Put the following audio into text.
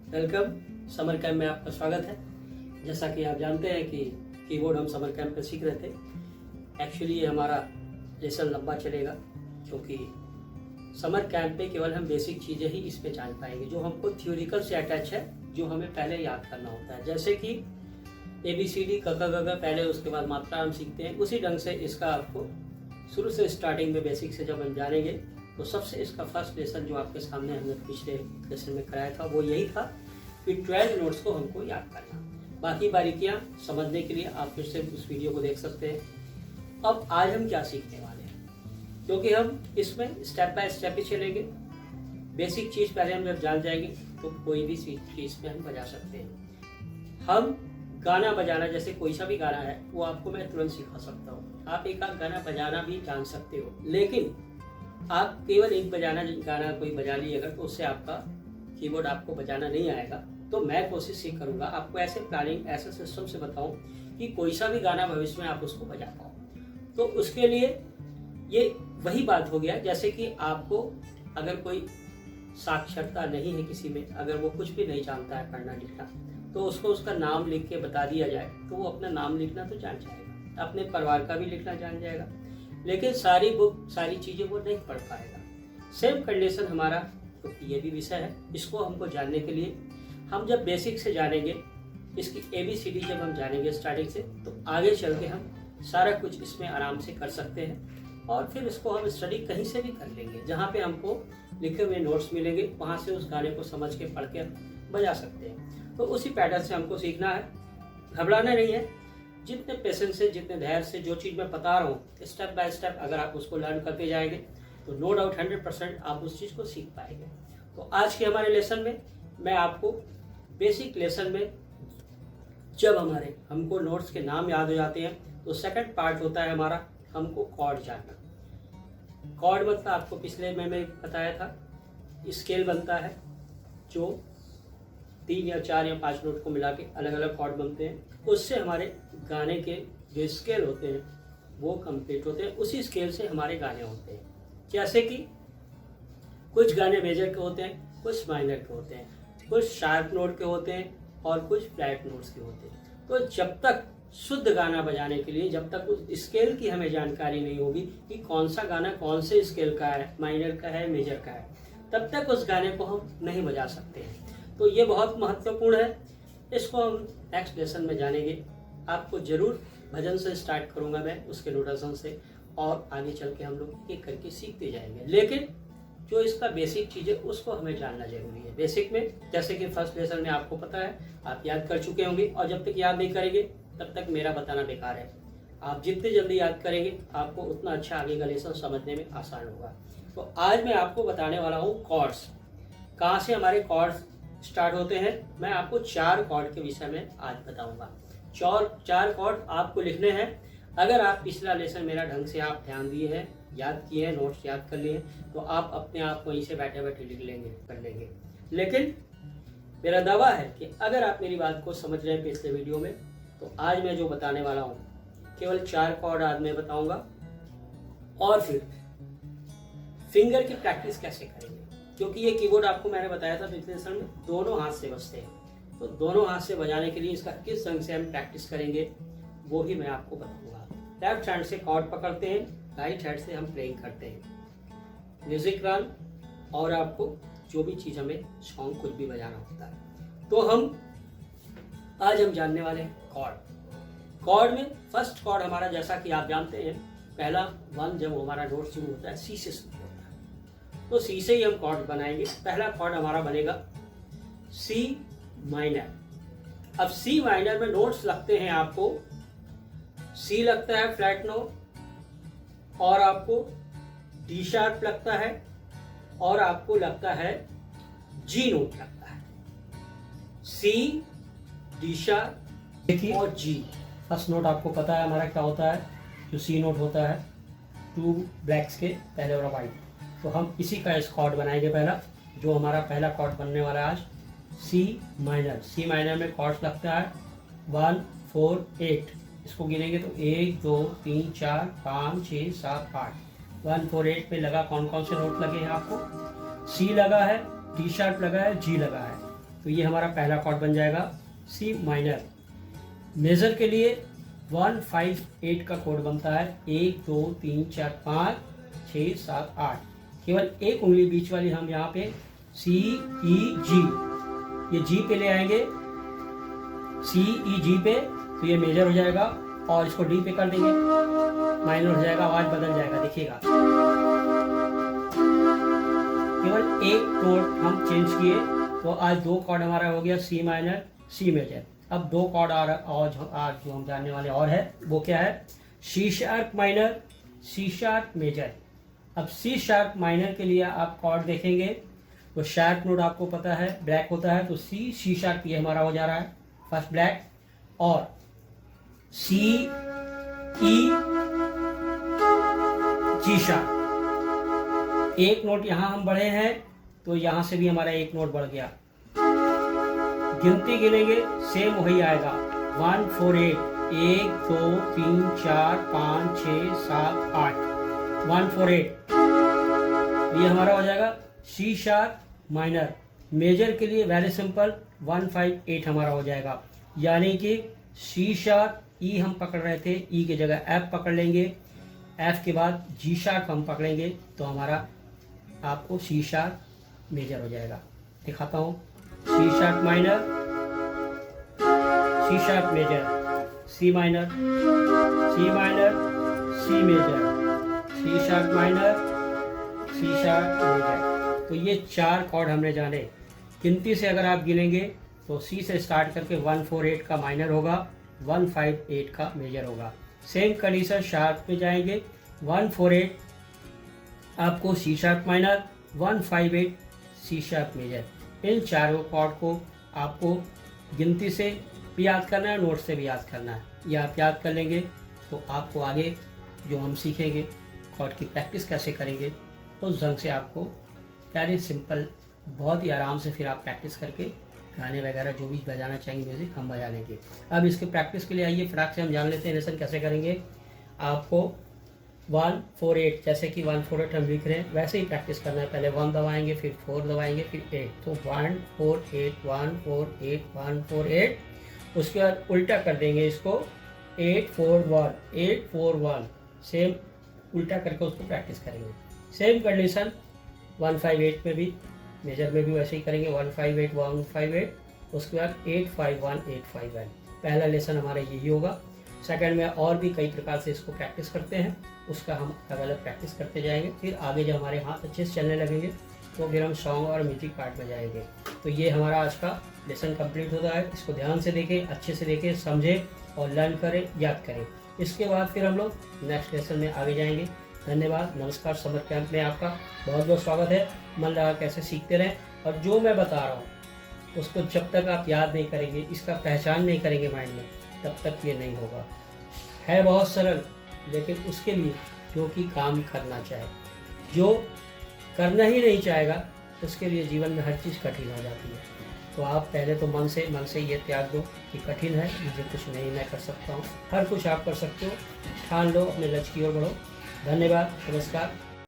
Welcome. Summer camp में आपका स्वागत है। जैसा कि आप जानते हैं कि कीबोर्ड हम समर कैंप में सीख रहे थे। एक्चुअली ये हमारा लेसन लंबा चलेगा क्योंकि समर कैंप में केवल हम बेसिक चीज़ें ही इसमें जान पाएंगे जो हमको थ्योरिकल से अटैच है, जो हमें पहले याद करना होता है। जैसे कि ABCD क ख ग घ पहले, उसके बाद मात्रा हम सीखते हैं, उसी ढंग से इसका आपको शुरू से स्टार्टिंग में बेसिक से जब हम जानेंगे तो सबसे इसका फर्स्ट लेसन जो आपके सामने हमने पिछले लेसन में कराया था वो यही था कि 12 नोट्स को हमको याद करना। बाकी बारीकियां समझने के लिए आप फिर से उस वीडियो को देख सकते हैं। अब आज हम क्या सीखने वाले हैं, क्योंकि हम इसमें स्टेप बाय स्टेप ही चलेंगे। बेसिक चीज़ पहले हम जब जान जाएंगे तो कोई भी चीज़ में हम बजा सकते हैं। हम गाना बजाना, जैसे कोई सा भी गाना है वो आपको मैं तुरंत सिखा सकता हूँ। आप एक आध गाना बजाना भी जान सकते हो, लेकिन आप केवल एक गाना कोई बजा लीजिएगा तो उससे आपका कीबोर्ड आपको बजाना नहीं आएगा। तो मैं कोशिश ये करूँगा आपको ऐसे प्लानिंग, ऐसे सिस्टम से बताऊँ कि कोई सा भी गाना भविष्य में आप उसको बजा पाओ। तो उसके लिए ये वही बात हो गया, जैसे कि आपको अगर कोई साक्षरता नहीं है किसी में, अगर वो कुछ भी नहीं जानता है पढ़ना लिखना, तो उसको उसका नाम लिख के बता दिया जाए तो वो अपना नाम लिखना तो जान जाएगा, अपने परिवार का भी लिखना जान जाएगा, लेकिन सारी बुक सारी चीज़ें वो नहीं पढ़ पाएगा। सेम कंडीशन हमारा तो ये भी विषय है। इसको हमको जानने के लिए हम जब बेसिक से जानेंगे, इसकी ABCD जब हम जानेंगे स्टार्टिंग से, तो आगे चल के हम सारा कुछ इसमें आराम से कर सकते हैं। और फिर इसको हम स्टडी कहीं से भी कर लेंगे, जहाँ पे हमको लिखे हुए नोट्स मिलेंगे, वहाँ से उस गाने को समझ के पढ़ के बजा सकते हैं। तो उसी पैटर्न से हमको सीखना है, घबराना नहीं है। जितने पेशेंस से, जितने धैर्य से जो चीज़ मैं बता रहा हूँ, स्टेप बाय स्टेप अगर आप उसको लर्न करते जाएंगे तो नो डाउट 100% आप उस चीज़ को सीख पाएंगे। तो आज के हमारे लेसन में मैं आपको बेसिक लेसन में जब हमको नोट्स के नाम याद हो जाते हैं तो सेकंड पार्ट होता है हमारा हमको कॉर्ड जानना। कॉर्ड मतलब आपको पिछले में बताया था, स्केल बनता है जो 3 या 4 या 5 नोट को मिला के अलग अलग कॉर्ड बनते हैं। उससे हमारे गाने के जो स्केल होते हैं वो कंप्लीट होते हैं। उसी स्केल से हमारे गाने होते हैं। जैसे कि कुछ गाने मेजर के होते हैं, कुछ माइनर के होते हैं, कुछ शार्प नोट के होते हैं और कुछ फ्लैट नोट्स के होते हैं। तो जब तक शुद्ध गाना बजाने के लिए, जब तक उस स्केल की हमें जानकारी नहीं होगी कि कौन सा गाना कौन से स्केल का है, माइनर का है, मेजर का है, तब तक उस गाने को हम नहीं बजा सकते हैं। तो ये बहुत महत्वपूर्ण है। इसको हम नेक्स्ट लेसन में जानेंगे। आपको जरूर भजन से स्टार्ट करूंगा मैं, उसके नोटेशन से, और आगे चल के हम लोग एक करके सीखते जाएंगे। लेकिन जो इसका बेसिक चीज़ है उसको हमें जानना जरूरी है। बेसिक में जैसे कि फर्स्ट लेसन में आपको पता है, आप याद कर चुके होंगे, और जब तक याद नहीं करेंगे तब तक मेरा बताना बेकार है। आप जितने जल्दी याद करेंगे आपको उतना अच्छा आगे का लेसन समझने में आसान होगा। तो आज मैं आपको बताने वाला हूँ कॉर्ड्स, कहाँ से हमारे कॉर्ड्स स्टार्ट होते हैं। मैं आपको 4 कॉर्ड के विषय में आज बताऊंगा। 4 कॉर्ड आपको लिखने हैं। अगर आप पिछला लेसन मेरा ढंग से आप ध्यान दिए हैं, याद किए हैं, नोट्स याद कर लिए, तो आप अपने आप वहीं से बैठे बैठे लिख लेंगे, कर लेंगे। लेकिन मेरा दावा है कि अगर आप मेरी बात को समझ रहे हैं पिछले वीडियो में, तो आज मैं जो बताने वाला हूँ केवल 4 कॉर्ड आज मैं बताऊंगा। और फिर फिंगर की प्रैक्टिस कैसे करेंगे, क्योंकि ये कीबोर्ड आपको मैंने बताया था पिछले लेसन में दोनों हाथ से बजते हैं। तो दोनों हाथ से बजाने के लिए इसका किस ढंग से हम प्रैक्टिस करेंगे वो ही मैं आपको बताऊंगा। लेफ्ट हैंड से कॉर्ड पकड़ते हैं, राइट हैंड से हम प्लेइंग करते हैं, म्यूजिक रन, और आपको जो भी चीज़ हमें सॉन्ग कुछ भी बजाना होता है। तो आज हम जानने वाले हैं कॉर्ड में फर्स्ट कॉर्ड हमारा, जैसा कि आप जानते हैं, पहला 1 जब हमारा नोट शुरू होता है सी से शुरू होता है, तो सी से ही हम कॉर्ड बनाएंगे। पहला कॉर्ड हमारा बनेगा सी माइनर। अब सी माइनर में नोट्स लगते हैं आपको, सी लगता है फ्लैट नोट, और आपको डी शार्प लगता है, और आपको लगता है जी नोट लगता है। सी, डी शार्प और जी। फर्स्ट नोट आपको पता है हमारा क्या होता है, जो सी नोट होता है 2 ब्लैक्स के पहले और वाइट। तो हम इसी का इस कॉर्ड बनाएंगे। पहला जो हमारा पहला कॉर्ड बनने वाला है आज, सी माइनर। सी माइनर में कॉर्ड्स लगता है 1 4 8। इसको गिनेंगे तो 1 2 3 4 5 6 7 8। 1 4 8 पे लगा कौन कौन से नोट लगे हैं आपको, सी लगा है, डी शार्प लगा है, जी लगा है। तो ये हमारा पहला कॉर्ड बन जाएगा सी माइनर। मेजर के लिए 1 5 8 का कोड बनता है, 1 2 3 4 5 6 7 8। केवल एक उंगली बीच वाली हम यहाँ पे सी ई जी, ये जी पे ले आएंगे, सी ई जी पे, तो ये मेजर हो जाएगा, और इसको डी पे कर देंगे, माइनर हो जाएगा, आवाज बदल जाएगा, देखिएगा। केवल एक नोट हम चेंज किए, तो आज 2 कॉर्ड हमारा हो गया सी माइनर, सी मेजर। अब 2 कॉर्ड आज जो हम जानने वाले और है वो क्या है, C sharp minor, C sharp major. अब सी शार्प माइनर के लिए आप कॉर्ड देखेंगे तो शार्प नोट आपको पता है ब्लैक होता है, तो सी शार्प ये हमारा हो जा रहा है फर्स्ट ब्लैक, और सी ई जी शार्प। एक नोट यहां हम बढ़े हैं तो यहां से भी हमारा एक नोट बढ़ गया। गिनती गिनेंगे सेम वही आएगा, 1 4 8, 1 2 3 4 5 6 7 8, 1 4 8। ये हमारा हो जाएगा सी शार्प माइनर। मेजर के लिए वेरी सिंपल 1 5 8 हमारा हो जाएगा, यानी कि सी शार्प ई हम पकड़ रहे थे, ई की जगह एफ पकड़ लेंगे, एफ के बाद जी शार्प हम पकड़ेंगे, तो हमारा आपको सी शार्प मेजर हो जाएगा। दिखाता हूँ, C sharp minor, C sharp major, C minor, C minor, C major, C sharp minor, C sharp major. तो ये 4 कॉर्ड हमने जाने। गिनती से अगर आप गिनेंगे तो सी से स्टार्ट करके 1 4 8 का माइनर होगा, 1 5 8 का मेजर होगा। सेम कंडीशन शार्प पे जाएंगे, 1 4 8 आपको C sharp minor, 1 5 8 C sharp major. इन चारों कॉर्ड को आपको गिनती से भी याद करना है, नोट से भी याद करना है। ये आप याद कर लेंगे तो आपको आगे जो हम सीखेंगे कॉर्ड की प्रैक्टिस कैसे करेंगे, उस ढंग से आपको प्यारे सिंपल बहुत ही आराम से फिर आप प्रैक्टिस करके गाने वगैरह जो भी बजाना चाहेंगे म्यूजिक हम बजा लेंगे। अब इसके प्रैक्टिस के लिए आइए फटाक से हम जान लेते हैं लेसन कैसे करेंगे। आपको 1 4 8, जैसे कि 1 4 8 हम लिख रहे हैं वैसे ही प्रैक्टिस करना है। पहले 1 दबाएंगे, फिर 4 दबाएंगे, फिर 8। तो 1 4 8 1 4 8 1 4 8। उसके बाद उल्टा कर देंगे इसको, 8 4 1 8 4 1। सेम उल्टा करके उसको प्रैक्टिस करेंगे। सेम कंडीशन 1 5 8 में भी, मेजर में भी वैसे ही करेंगे, 1 5 8 1 5 8। उसके बाद 8 5 1 8 5 1। पहला लेसन हमारा यही होगा। सेकंड में और भी कई प्रकार से इसको प्रैक्टिस करते हैं, उसका हम अलग अलग प्रैक्टिस करते जाएंगे। फिर आगे जब हमारे हाथ अच्छे से चलने लगेंगे तो फिर हम सॉन्ग और म्यूजिक पार्ट में जाएंगे। तो ये हमारा आज का लेसन कंप्लीट होता है। इसको ध्यान से देखें, अच्छे से देखें, समझें और लर्न करें, याद करें। इसके बाद फिर हम लोग नेक्स्ट लेसन में आगे जाएंगे। धन्यवाद, नमस्कार। समर कैंप में आपका बहुत बहुत स्वागत है। मन लगा कैसे सीखते रहें, और जो मैं बता रहा हूँ उसको जब तक आप याद नहीं करेंगे, इसका पहचान नहीं करेंगे माइंड में, तब तक ये नहीं होगा। है बहुत सरल, लेकिन उसके लिए जो कि काम करना चाहे, जो करना ही नहीं चाहेगा उसके लिए जीवन में हर चीज़ कठिन हो जाती है। तो आप पहले तो मन से ये त्याग दो कि कठिन है, मुझे कुछ नहीं मैं कर सकता हूँ। हर कुछ आप कर सकते हो। ठान लो, अपने लक्ष्य की ओर बढ़ो। धन्यवाद, नमस्कार।